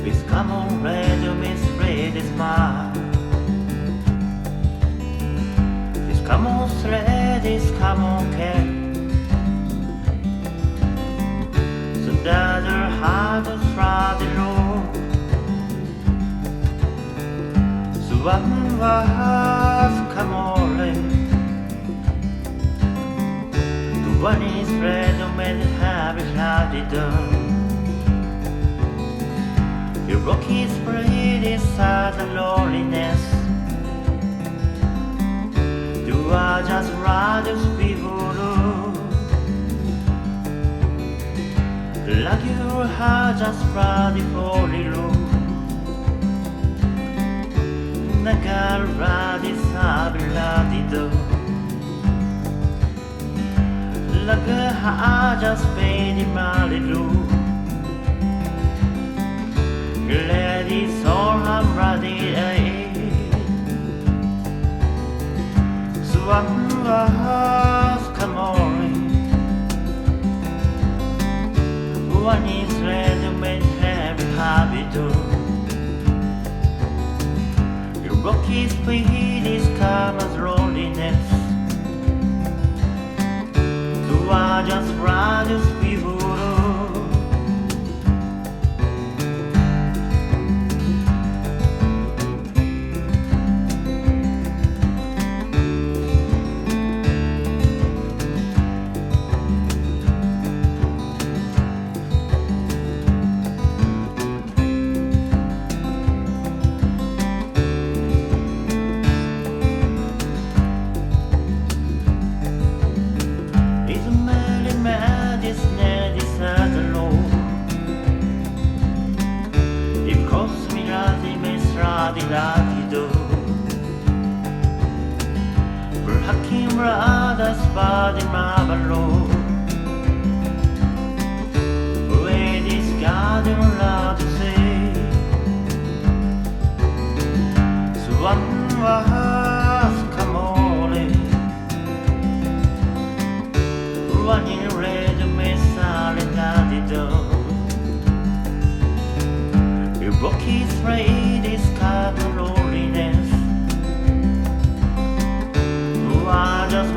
Please come on, ready, Miss Ready, smile. Please come on, ladies, come on, care. Så där du hade fra din lov. Så vatten var kamole. Du var ni spread och med det här vi klarade dörr. Your rocky spread is sad and loneliness. You are just rather people like your heart just ready for the low. Nagar ready sabiladi do. Like a heart just paid in my low. Ladies all I'm ready. So I'm come on. One is ready to make every habit do. Your rocky speed is calm as loneliness. You are just rather people. Berhakim rada spad in Mabalo. Where this garden allowed to say. So one was camole. Running red to mesa and ladido. Your rocky thread is covered loneliness. I just